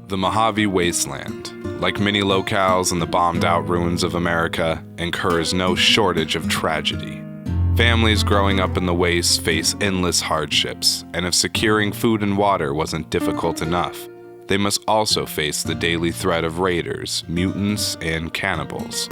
The Mojave Wasteland, like many locales in the bombed-out ruins of America, incurs no shortage of tragedy. Families growing up in the wastes face endless hardships, and if securing food and water wasn't difficult enough, they must also face the daily threat of raiders, mutants, and cannibals.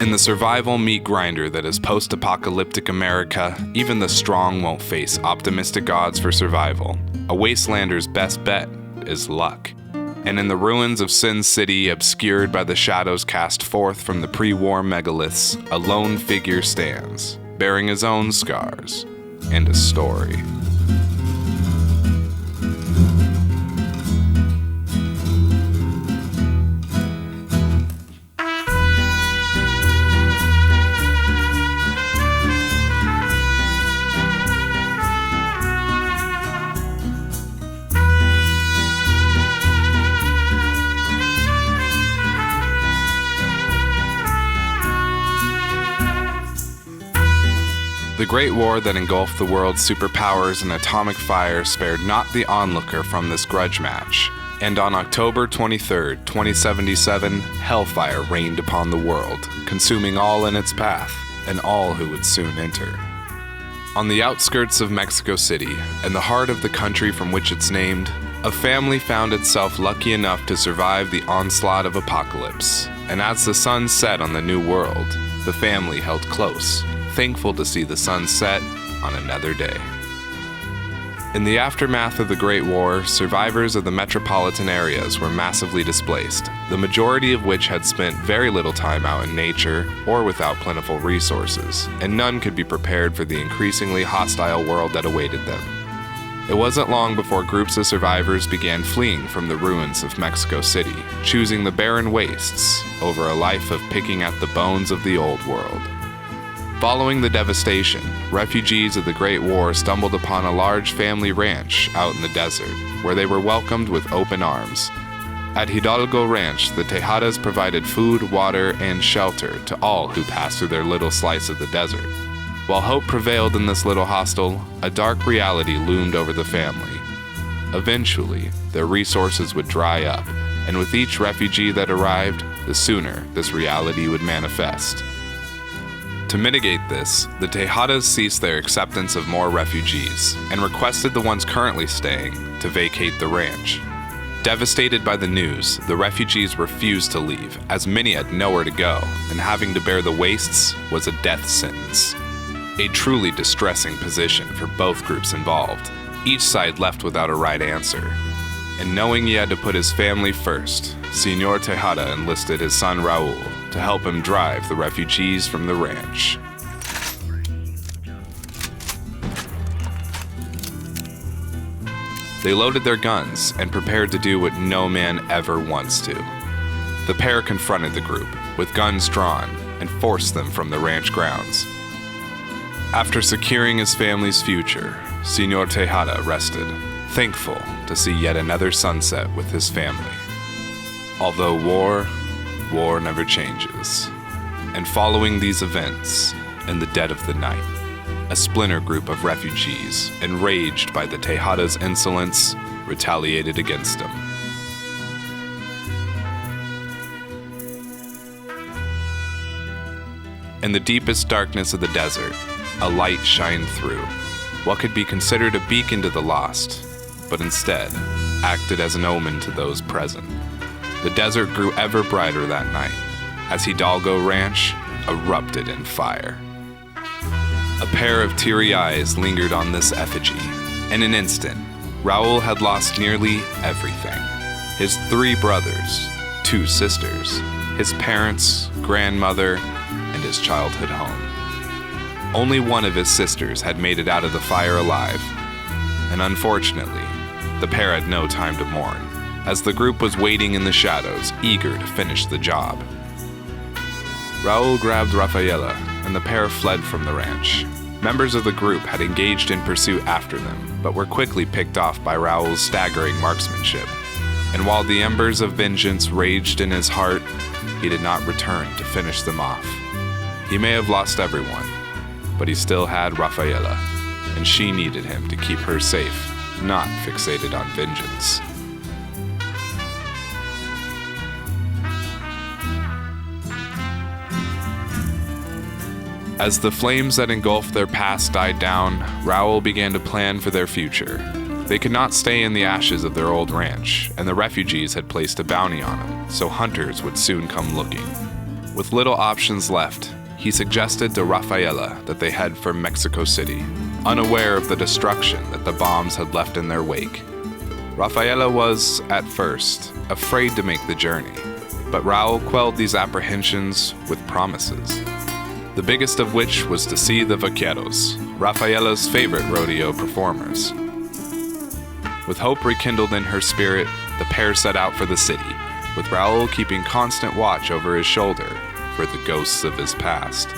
In the survival meat grinder that is post-apocalyptic America, even the strong won't face optimistic odds for survival. A wastelander's best bet is luck. And in the ruins of Sin City, obscured by the shadows cast forth from the pre-war megaliths, a lone figure stands, bearing his own scars and a story. The Great War that engulfed the world's superpowers in atomic fire spared not the onlooker from this grudge match. And on October 23, 2077, hellfire rained upon the world, consuming all in its path, and all who would soon enter. On the outskirts of Mexico City, in the heart of the country from which it's named, a family found itself lucky enough to survive the onslaught of apocalypse. And as the sun set on the new world, the family held close, thankful to see the sun set on another day. In the aftermath of the Great War, survivors of the metropolitan areas were massively displaced, the majority of which had spent very little time out in nature or without plentiful resources, and none could be prepared for the increasingly hostile world that awaited them. It wasn't long before groups of survivors began fleeing from the ruins of Mexico City, choosing the barren wastes over a life of picking at the bones of the old world. Following the devastation, refugees of the Great War stumbled upon a large family ranch out in the desert, where they were welcomed with open arms. At Hidalgo Ranch, the Tejadas provided food, water, and shelter to all who passed through their little slice of the desert. While hope prevailed in this little hostel, a dark reality loomed over the family. Eventually, their resources would dry up, and with each refugee that arrived, the sooner this reality would manifest. To mitigate this, the Tejadas ceased their acceptance of more refugees and requested the ones currently staying to vacate the ranch. Devastated by the news, the refugees refused to leave, as many had nowhere to go, and having to bear the wastes was a death sentence. A truly distressing position for both groups involved, each side left without a right answer. And knowing he had to put his family first, Señor Tejada enlisted his son Raul to help him drive the refugees from the ranch. They loaded their guns and prepared to do what no man ever wants to. The pair confronted the group, with guns drawn, and forced them from the ranch grounds. After securing his family's future, Señor Tejada rested, thankful to see yet another sunset with his family. Although war never changes. And following these events, in the dead of the night, a splinter group of refugees, enraged by the Tejadas' insolence, retaliated against them. In the deepest darkness of the desert, a light shined through, what could be considered a beacon to the lost, but instead acted as an omen to those present. The desert grew ever brighter that night, as Hidalgo Ranch erupted in fire. A pair of teary eyes lingered on this effigy. In an instant, Raul had lost nearly everything. His 3 brothers, 2 sisters, his parents, grandmother, and his childhood home. Only one of his sisters had made it out of the fire alive, and unfortunately, the pair had no time to mourn, as the group was waiting in the shadows, eager to finish the job. Raul grabbed Rafaela, and the pair fled from the ranch. Members of the group had engaged in pursuit after them, but were quickly picked off by Raul's staggering marksmanship. And while the embers of vengeance raged in his heart, he did not return to finish them off. He may have lost everyone, but he still had Rafaela, and she needed him to keep her safe, not fixated on vengeance. As the flames that engulfed their past died down, Raul began to plan for their future. They could not stay in the ashes of their old ranch, and the refugees had placed a bounty on them, so hunters would soon come looking. With little options left, he suggested to Rafaela that they head for Mexico City, unaware of the destruction that the bombs had left in their wake. Rafaela was, at first, afraid to make the journey, but Raul quelled these apprehensions with promises. The biggest of which was to see the vaqueros, Rafaela's favorite rodeo performers. With hope rekindled in her spirit, the pair set out for the city, with Raul keeping constant watch over his shoulder for the ghosts of his past.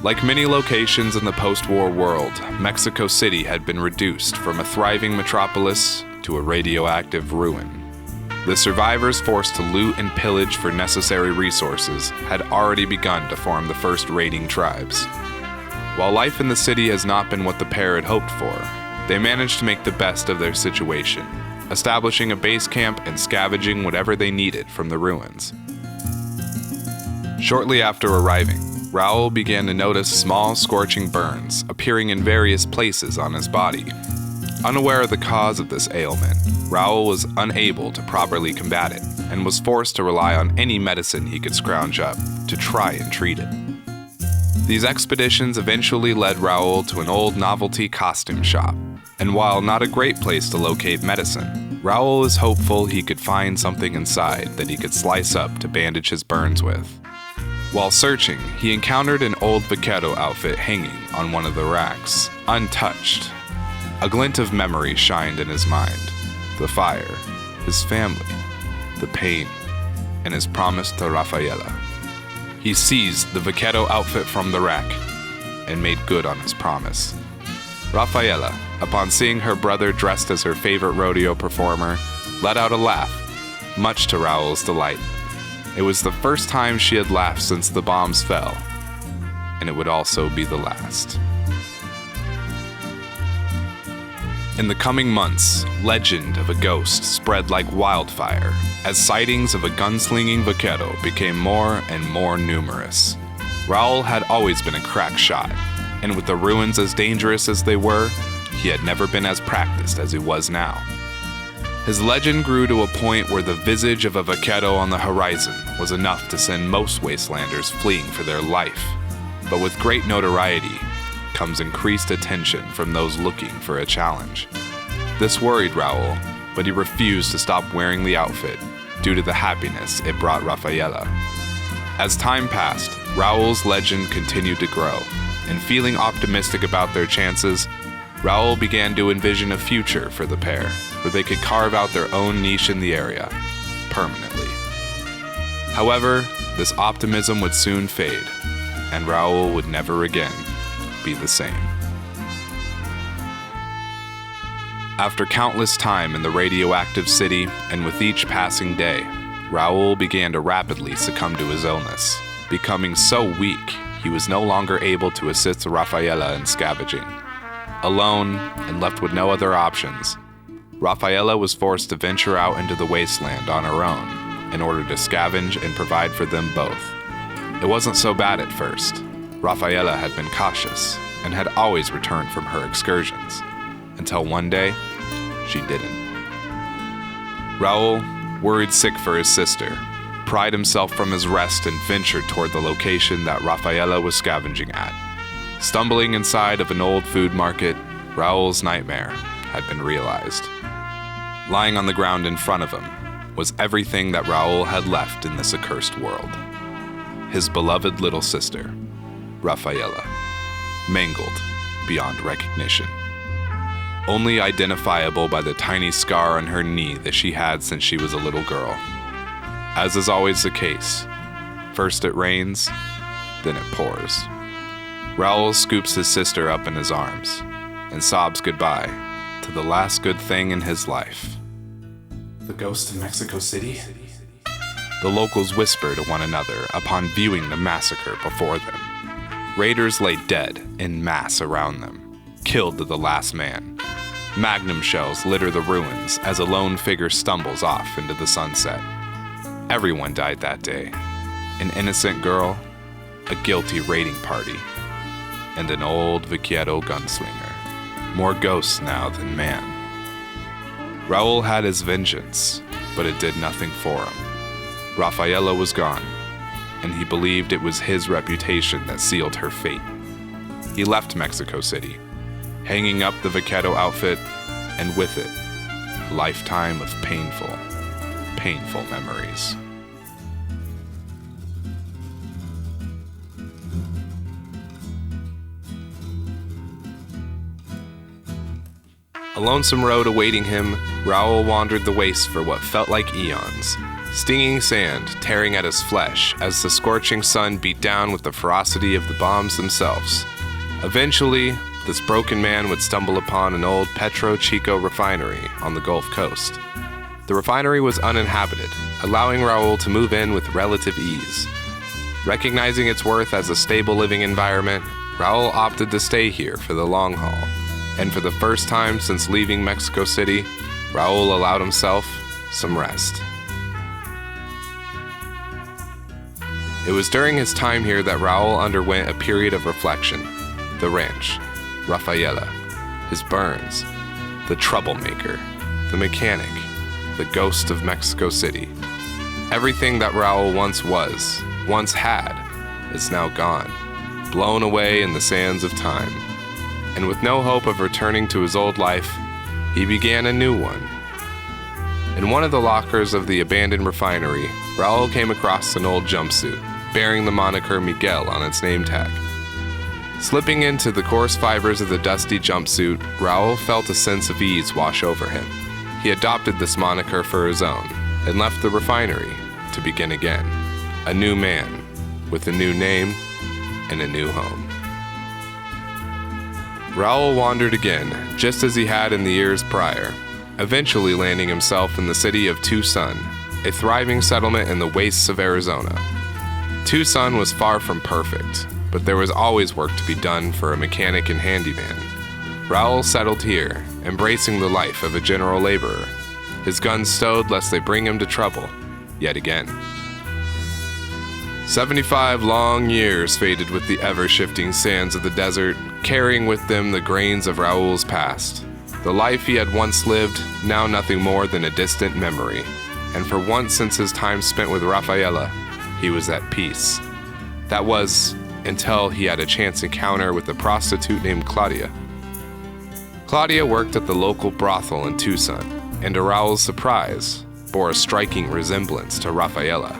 Like many locations in the post-war world, Mexico City had been reduced from a thriving metropolis to a radioactive ruin. The survivors forced to loot and pillage for necessary resources had already begun to form the first raiding tribes. While life in the city has not been what the pair had hoped for, they managed to make the best of their situation, establishing a base camp and scavenging whatever they needed from the ruins. Shortly after arriving, Raul began to notice small, scorching burns appearing in various places on his body. Unaware of the cause of this ailment, Raul was unable to properly combat it and was forced to rely on any medicine he could scrounge up to try and treat it. These expeditions eventually led Raul to an old novelty costume shop, and while not a great place to locate medicine, Raul is hopeful he could find something inside that he could slice up to bandage his burns with. While searching, he encountered an old vaquero outfit hanging on one of the racks, untouched. A glint of memory shined in his mind. The fire, his family, the pain, and his promise to Rafaela. He seized the vaquero outfit from the rack and made good on his promise. Rafaela, upon seeing her brother dressed as her favorite rodeo performer, let out a laugh, much to Raul's delight. It was the first time she had laughed since the bombs fell, and it would also be the last. In the coming months, legend of a ghost spread like wildfire as sightings of a gunslinging vaquero became more and more numerous. Raul had always been a crack shot, and with the ruins as dangerous as they were, he had never been as practiced as he was now. His legend grew to a point where the visage of a vaquero on the horizon was enough to send most wastelanders fleeing for their life. But with great notoriety comes increased attention from those looking for a challenge. This worried Raul, but he refused to stop wearing the outfit due to the happiness it brought Rafaela. As time passed, Raul's legend continued to grow, and feeling optimistic about their chances, Raul began to envision a future for the pair where they could carve out their own niche in the area, permanently. However, this optimism would soon fade, and Raul would never again be the same. After countless time in the radioactive city, and with each passing day, Raul began to rapidly succumb to his illness, becoming so weak he was no longer able to assist Rafaela in scavenging. Alone, and left with no other options, Rafaela was forced to venture out into the wasteland on her own in order to scavenge and provide for them both. It wasn't so bad at first. Rafaela had been cautious and had always returned from her excursions, until one day, she didn't. Raul, worried sick for his sister, pried himself from his rest and ventured toward the location that Rafaela was scavenging at. Stumbling inside of an old food market, Raul's nightmare had been realized. Lying on the ground in front of him was everything that Raul had left in this accursed world. His beloved little sister, Rafaela, mangled beyond recognition. Only identifiable by the tiny scar on her knee that she had since she was a little girl. As is always the case, first it rains, then it pours. Raul scoops his sister up in his arms and sobs goodbye to the last good thing in his life. The ghost in Mexico City? The locals whisper to one another upon viewing the massacre before them. Raiders lay dead en masse around them, killed to the last man. Magnum shells litter the ruins as a lone figure stumbles off into the sunset. Everyone died that day, an innocent girl, a guilty raiding party, and an old vaquero gunslinger. More ghosts now than man. Raul had his vengeance, but it did nothing for him. Rafaela was gone, and he believed it was his reputation that sealed her fate. He left Mexico City, hanging up the vaquero outfit, and with it, a lifetime of painful memories. A lonesome road awaiting him, Raul wandered the waste for what felt like eons, stinging sand tearing at his flesh as the scorching sun beat down with the ferocity of the bombs themselves. Eventually, this broken man would stumble upon an old Petro Chico refinery on the Gulf Coast. The refinery was uninhabited, allowing Raul to move in with relative ease. Recognizing its worth as a stable living environment, Raul opted to stay here for the long haul. And for the first time since leaving Mexico City, Raul allowed himself some rest. It was during his time here that Raul underwent a period of reflection. The ranch, Rafaela, his burns, the troublemaker, the mechanic, the ghost of Mexico City. Everything that Raul once had, is now gone, blown away in the sands of time. And with no hope of returning to his old life, he began a new one. In one of the lockers of the abandoned refinery, Raul came across an old jumpsuit, bearing the moniker Miguel on its name tag. Slipping into the coarse fibers of the dusty jumpsuit, Raul felt a sense of ease wash over him. He adopted this moniker for his own, and left the refinery to begin again. A new man, with a new name and a new home. Raul wandered again, just as he had in the years prior, eventually landing himself in the city of Tucson, a thriving settlement in the wastes of Arizona. Tucson was far from perfect, but there was always work to be done for a mechanic and handyman. Raul settled here, embracing the life of a general laborer, his guns stowed lest they bring him to trouble, yet again. 75 long years faded with the ever-shifting sands of the desert, carrying with them the grains of Raul's past. The life he had once lived, now nothing more than a distant memory. And for once since his time spent with Rafaela, he was at peace. That was, until he had a chance encounter with a prostitute named Claudia. Claudia worked at the local brothel in Tucson, and to Raul's surprise, bore a striking resemblance to Rafaela.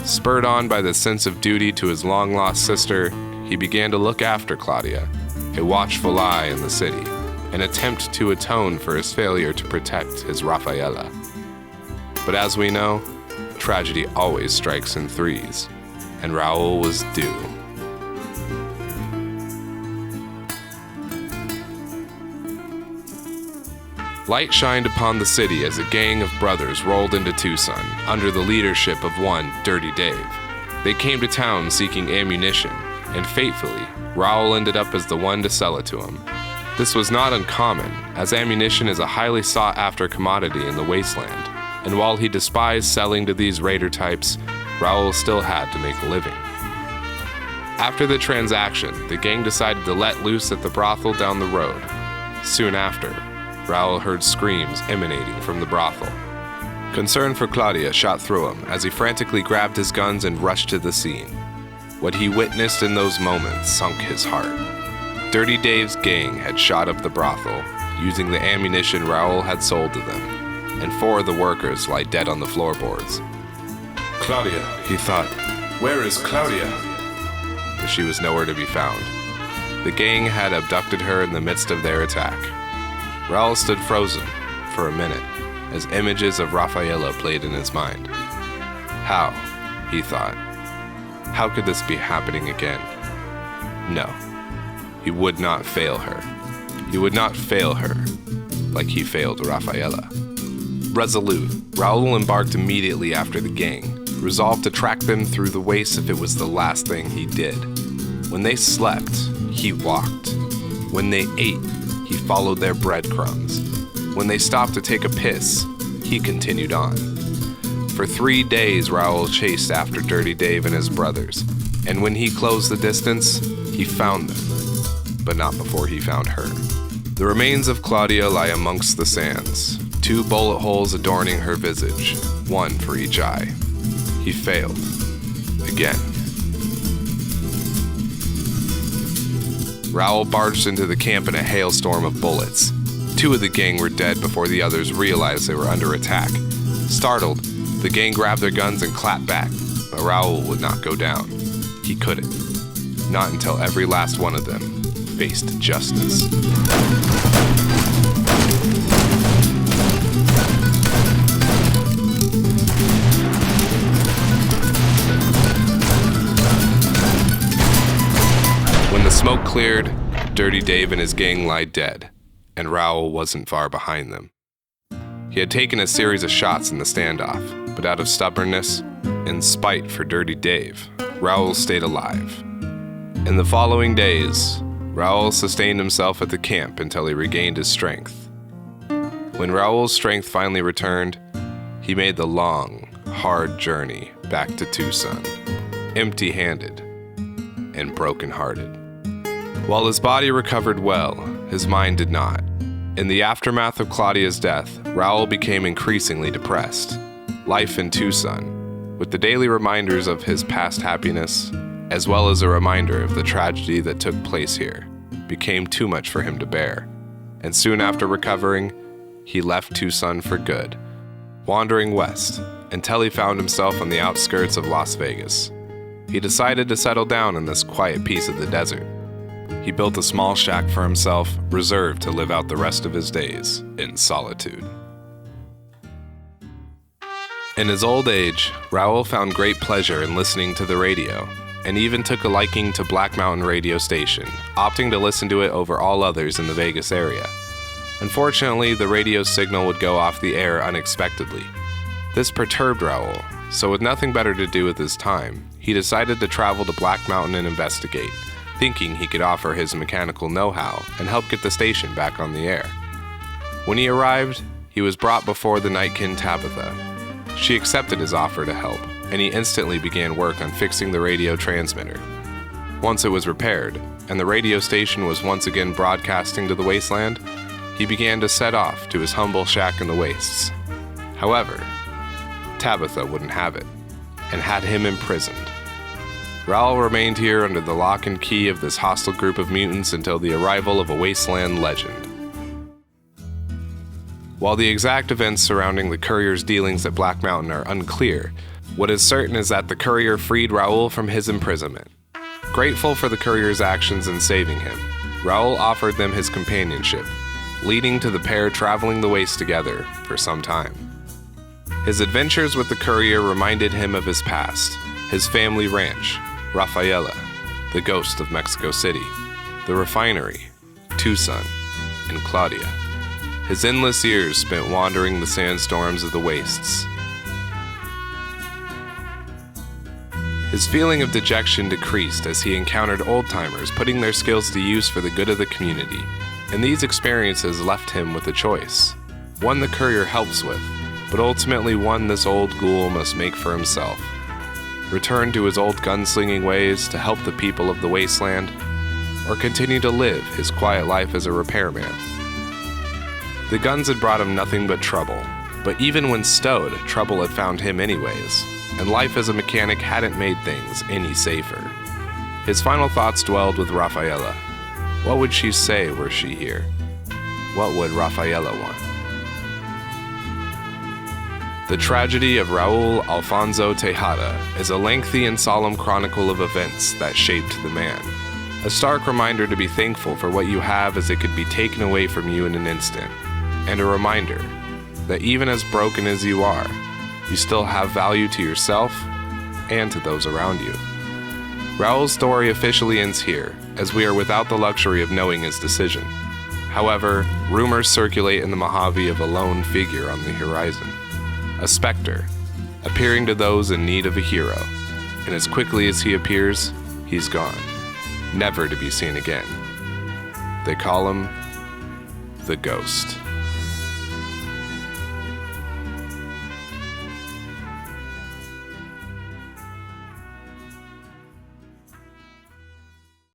Spurred on by the sense of duty to his long-lost sister, he began to look after Claudia, a watchful eye in the city, an attempt to atone for his failure to protect his Rafaela. But as we know, tragedy always strikes in threes, and Raul was due. Light shined upon the city as a gang of brothers rolled into Tucson, under the leadership of one Dirty Dave. They came to town seeking ammunition, and fatefully, Raul ended up as the one to sell it to him. This was not uncommon, as ammunition is a highly sought-after commodity in the wasteland, and while he despised selling to these raider types, Raul still had to make a living. After the transaction, the gang decided to let loose at the brothel down the road. Soon after, Raul heard screams emanating from the brothel. Concern for Claudia shot through him as he frantically grabbed his guns and rushed to the scene. What he witnessed in those moments sunk his heart. Dirty Dave's gang had shot up the brothel, using the ammunition Raul had sold to them, and 4 of the workers lie dead on the floorboards. Claudia, He thought, where is Claudia? but she was nowhere to be found. The gang had abducted her in the midst of their attack. Raul stood frozen for a minute as images of Rafaela played in his mind. How, he thought, how could this be happening again? No, he would not fail her. He would not fail her like he failed Rafaela. Resolute, Raul embarked immediately after the gang, resolved to track them through the wastes if it was the last thing he did. When they slept, he walked. When they ate, he followed their breadcrumbs. When they stopped to take a piss, he continued on. For 3 days, Raul chased after Dirty Dave and his brothers, and when he closed the distance, he found them, but not before he found her. The remains of Claudia lie amongst the sands, 2 bullet holes adorning her visage, 1 for each eye. He failed. Again. Raul barged into the camp in a hailstorm of bullets. 2 of the gang were dead before the others realized they were under attack. Startled, the gang grabbed their guns and clapped back, but Raul would not go down. He couldn't. Not until every last one of them faced justice. When the smoke cleared, Dirty Dave and his gang lay dead, and Raul wasn't far behind them. He had taken a series of shots in the standoff, but out of stubbornness and spite for Dirty Dave, Raul stayed alive. In the following days, Raul sustained himself at the camp until he regained his strength. When Raul's strength finally returned, he made the long, hard journey back to Tucson, empty-handed and broken-hearted. While his body recovered well, his mind did not. In the aftermath of Claudia's death, Raul became increasingly depressed. Life in Tucson, with the daily reminders of his past happiness, as well as a reminder of the tragedy that took place here, became too much for him to bear. And soon after recovering, he left Tucson for good, wandering west until he found himself on the outskirts of Las Vegas. He decided to settle down in this quiet piece of the desert. He built a small shack for himself, reserved to live out the rest of his days in solitude. In his old age, Raul found great pleasure in listening to the radio, and even took a liking to Black Mountain radio station, opting to listen to it over all others in the Vegas area. Unfortunately, the radio signal would go off the air unexpectedly. This perturbed Raul, so with nothing better to do with his time, he decided to travel to Black Mountain and investigate, thinking he could offer his mechanical know-how and help get the station back on the air. When he arrived, he was brought before the Nightkin Tabitha. She accepted his offer to help, and he instantly began work on fixing the radio transmitter. Once it was repaired, and the radio station was once again broadcasting to the wasteland, he began to set off to his humble shack in the wastes. However, Tabitha wouldn't have it, and had him imprisoned. Raul remained here under the lock and key of this hostile group of mutants until the arrival of a wasteland legend. While the exact events surrounding the Courier's dealings at Black Mountain are unclear, what is certain is that the Courier freed Raul from his imprisonment. Grateful for the Courier's actions in saving him, Raul offered them his companionship, leading to the pair traveling the waste together for some time. His adventures with the Courier reminded him of his past, his family ranch, Rafaela, the ghost of Mexico City, the refinery, Tucson, and Claudia. His endless years spent wandering the sandstorms of the wastes. His feeling of dejection decreased as he encountered old-timers putting their skills to use for the good of the community, and these experiences left him with a choice, one the Courier helps with, but ultimately one this old ghoul must make for himself. Return to his old gunslinging ways to help the people of the wasteland, or continue to live his quiet life as a repairman. The guns had brought him nothing but trouble, but even when stowed, trouble had found him anyways, and life as a mechanic hadn't made things any safer. His final thoughts dwelled with Rafaela. What would she say were she here? What would Rafaela want? The tragedy of Raul Alfonso Tejada is a lengthy and solemn chronicle of events that shaped the man. A stark reminder to be thankful for what you have as it could be taken away from you in an instant. And a reminder that even as broken as you are, you still have value to yourself and to those around you. Raul's story officially ends here, as we are without the luxury of knowing his decision. However, rumors circulate in the Mojave of a lone figure on the horizon. A specter, appearing to those in need of a hero, and as quickly as he appears, he's gone, never to be seen again. They call him the Ghost.